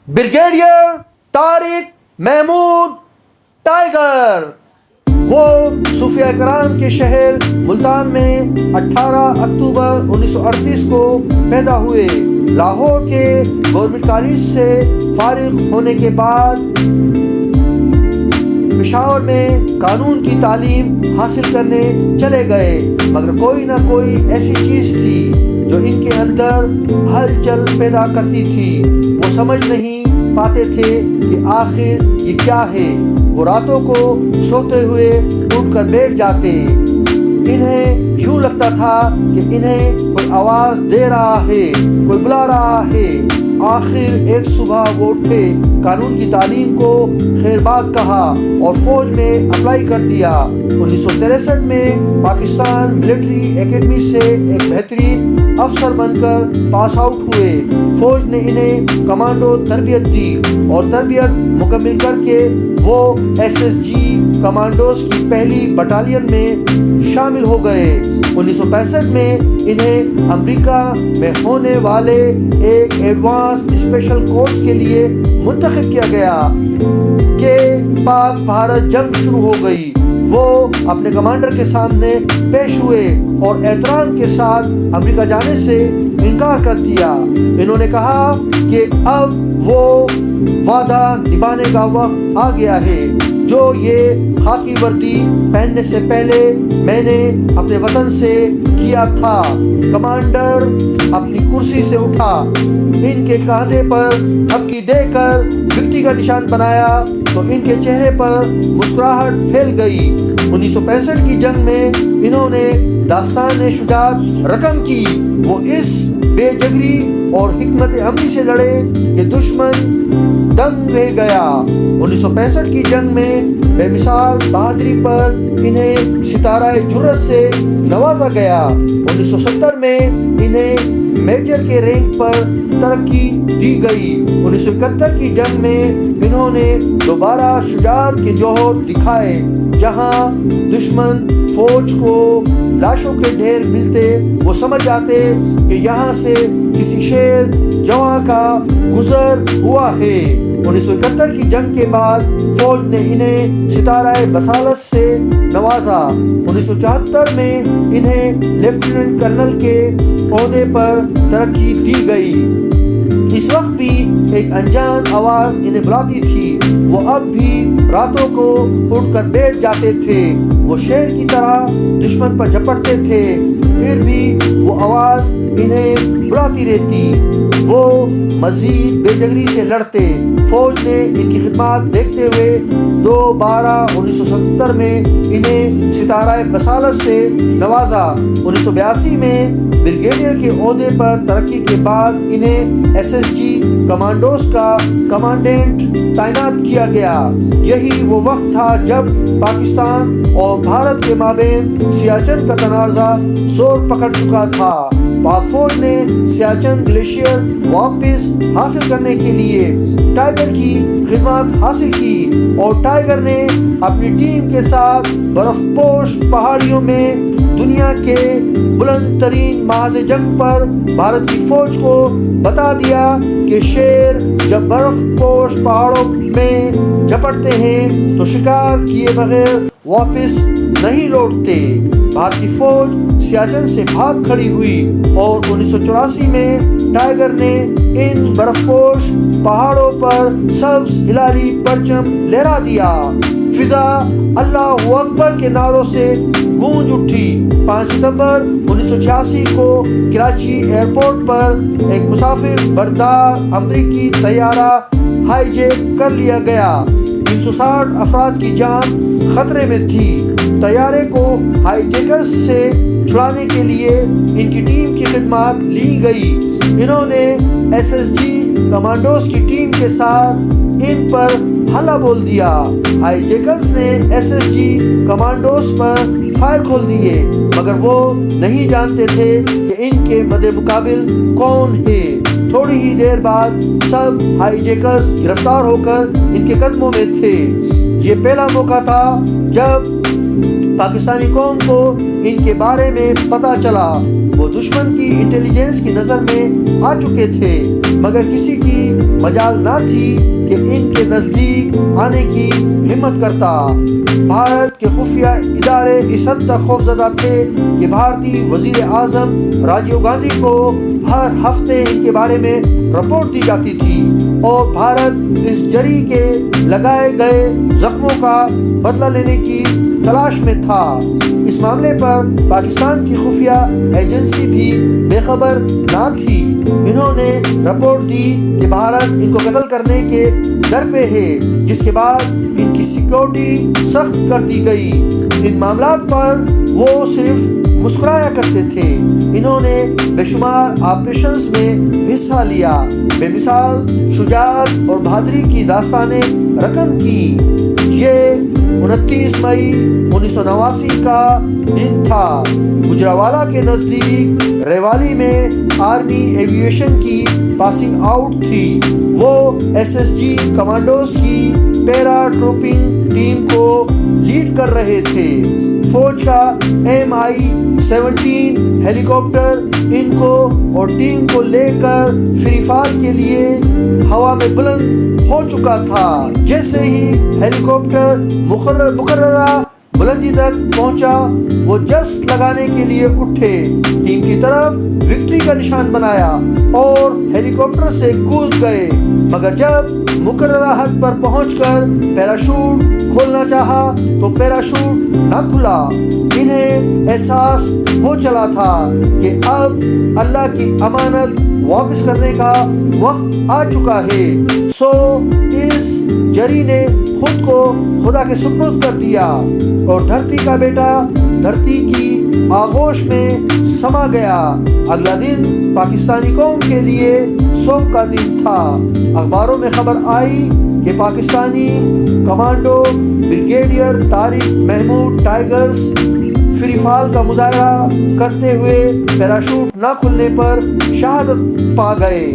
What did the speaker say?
Brigadier Tariq Mahmood tiger, وہ صوفیہ کرام کے شہر ملتان میں 18 اکتوبر 1938 کو پیدا ہوئے۔ لاہور کے گورنمنٹ کالج سے فارغ ہونے کے بعد پشاور میں قانون کی تعلیم حاصل کرنے چلے گئے، مگر کوئی نہ کوئی ایسی چیز تھی جو ان کے اندر ہلچل پیدا کرتی تھی۔ وہ سمجھ نہیں پاتے تھے کہ آخر یہ کیا ہے۔ وہ راتوں کو سوتے ہوئے اٹھ کر بیٹھ جاتے۔ انہیں یوں لگتا تھا کہ انہیں کوئی آواز دے رہا ہے، کوئی بلا رہا ہے۔ آخر ایک صبح وہ اٹھے، قانون کی تعلیم کو خیر بات کہا اور فوج میں اپلائی کر دیا۔ 1963 میں پاکستان ملٹری اکیڈمی سے ایک بہترین افسر بن کر پاس آؤٹ ہوئے۔ فوج نے انہیں کمانڈو تربیت دی اور تربیت مکمل کر کے وہ SSG کمانڈوز کی پہلی بٹالین میں شامل ہو گئے۔ 1965 میں انہیں امریکہ میں ہونے والے ایک ایڈوانس اسپیشل کورس کے لیے منتخب کیا گیا کہ پاک بھارت جنگ شروع ہو گئی۔ وہ اپنے کمانڈر کے سامنے پیش ہوئے اور احترام کے ساتھ امریکہ جانے سے انکار کر دیا۔ انہوں نے کہا کہ اب وہ وعدہ نبھانے کا وقت آ گیا ہے جو یہ خاکی وردی پہننے سے پہلے میں نے اپنے وطن سے کیا تھا۔ کمانڈر اپنی کرسی سے اٹھا، ان کے کاندھے پر تھپکی دے کر وکٹری کا نشان بنایا تو ان کے چہرے پر مسکراہٹ پھیل گئی۔ 1965 کی جنگ میں انہوں نے داستان شجاعت رقم کی۔ وہ اس بے جگری اور حکمت عملی سے لڑے کہ دشمن دنگ رہ گیا۔ 1965 کی جنگ میں بے مثال بہادری پر انہیں ستارہ جرأت سے نوازا گیا۔ 1970 میں انہیں میجر کے رینک پر ترقی دی گئی۔ 1971 کی جنگ میں انہوں نے دوبارہ شجاعت کے جوہر دکھائے۔ جہاں دشمن فوج کو لاشوں کے ڈھیر ملتے، وہ سمجھ جاتے کہ یہاں سے کسی شیر جواں کا گزر ہوا ہے۔ 1971 کی جنگ کے بعد فوج نے انہیں ستارہ بصالت سے نوازا۔ 1974 میں انہیں لیفٹیننٹ کرنل کے عہدے پر ترقی دی گئی۔ اس وقت بھی ایک انجان آواز انہیں بلاتی تھی۔ وہ اب بھی راتوں کو اٹھ کر بیٹھ جاتے تھے۔ وہ شیر کی طرح دشمن پر جھپٹتے تھے، پھر بھی وہ آواز انہیں بلاتی رہتی۔ وہ مزید بے جگری سے لڑتے۔ فوج نے ان کی خدمات دیکھتے ہوئے 2/12/1977 میں انہیں ستارہ بصالت سے نوازا۔ 1982 میں بریگیڈیئر کے عہدے پر ترقی کے بعد انہیں SSG کمانڈوز کا کمانڈنٹ تعینات کیا گیا۔ یہی وہ وقت تھا جب پاکستان اور بھارت کے مابین سیاچن کا تنازع زور پکڑ چکا تھا۔ پاک فوج نے سیاچن گلیشیئر واپس حاصل کرنے کے لیے ٹائیگر کی خدمات حاصل کی اور ٹائیگر نے اپنی ٹیم کے ساتھ برف پوش پہاڑیوں میں دنیا کے بلند ترین محاذ جنگ پر بھارت کی فوج کو بتا دیا کہ شیر جب برف پوش پہاڑوں میں جھپٹتے ہیں تو شکار کیے بغیر واپس نہیں لوٹتے۔ بھارتی فوج سیاچن سے بھاگ کھڑی ہوئی اور 1984 میں ٹائیگر نے ان برف پوش پہاڑوں پر سبز ہلالی پرچم لہرا دیا۔ فضا اللہ اکبر کے نعروں سے گونج اٹھی۔ 5 ستمبر 1986 کو کراچی ایئرپورٹ پر ایک مسافر بردار امریکی طیارہ ہائی جیک کر لیا گیا۔ 360 افراد کی جان خطرے میں تھی۔ طیارے کو ہائی جیکرز سے چھڑانے کے لیے ان کی ٹیم کی خدمات لی گئی۔ انہوں نے SSG کمانڈوز کی ٹیم کے ساتھ ان پر حملہ بول دیا۔ ہائی جیکرز نے SSG کمانڈوز پر فائر کھول دیے، مگر وہ نہیں جانتے تھے کہ ان کے مد مقابل کون ہے۔ تھوڑی ہی دیر بعد سب ہائی جیکرز گرفتار ہو کر ان کے قدموں میں تھے۔ یہ پہلا موقع تھا جب پاکستانی قوم کو ان کے بارے میں پتہ چلا۔ وہ دشمن کی انٹیلیجنس کی نظر میں آ چکے تھے۔ مگر کسی کی مجال نہ تھی کہ ان کے نزدیک آنے کی ہمت کرتا۔ بھارت کے خفیہ ادارے اس حد تک خوفزدہ تھے کہ بھارتی وزیر اعظم راجیو گاندھی کو ہر ہفتے ان کے بارے میں رپورٹ دی جاتی تھی اور بھارت اس جری کے لگائے گئے زخموں کا بدلہ لینے کی تلاش میں تھا۔ اس معاملے پر پاکستان کی خفیہ ایجنسی بھی بے خبر نہ تھی۔ انہوں نے رپورٹ دی کہ بھارت ان کو قتل کرنے کے در پہ ہے، جس کے بعد ان کی سیکورٹی سخت کر دی گئی۔ ان معاملات پر وہ صرف مسکرایا کرتے تھے۔ انہوں نے بے شمار آپریشنز میں حصہ لیا، بے مثال شجاعت اور بہادری کی داستانیں رقم کی۔ یہ 29 مئی 1989 کا دن تھا۔ گجرانوالہ کے نزدیک ریوالی میں آرمی ایویشن کی پاسنگ آؤٹ تھی۔ وہ SSG کمانڈوز کی پیرا ٹروپنگ ٹیم کو لیڈ کر رہے تھے۔ فوج کا MI-17 ہیلی کاپٹر ان کو اور ٹیم کو لے کر فری فال کے لیے ہوا میں بلند ہو چکا تھا۔ جیسے ہی ہیلی کاپٹر مقررہ بلندی تک پہنچا، وہ جسٹ لگانے کے لیے اٹھے، ٹیم کی طرف وکٹری کا نشان بنایا اور ہیلی کاپٹر سے کود گئے، مگر جب مقررہ حد پر پہنچ کر پیراشوٹ کھولنا چاہا تو پیراشوٹ نہ کھلا۔ انہیں احساس ہو چلا تھا کہ اب اللہ کی امانت واپس کرنے کا وقت آ چکا ہے۔ سو اس جری نے خود کو خدا کے سپرد کر دیا اور دھرتی کا بیٹا دھرتی کی آغوش میں سما گیا۔ اگلا دن پاکستانی قوم کے لیے سوگ کا دن تھا۔ اخباروں میں خبر آئی کہ Pakistani commando brigadier Tariq Mahmood tigers free fall کا مظاہرہ کرتے ہوئے پیراشوٹ نہ کھلنے پر شہادت پا گئے۔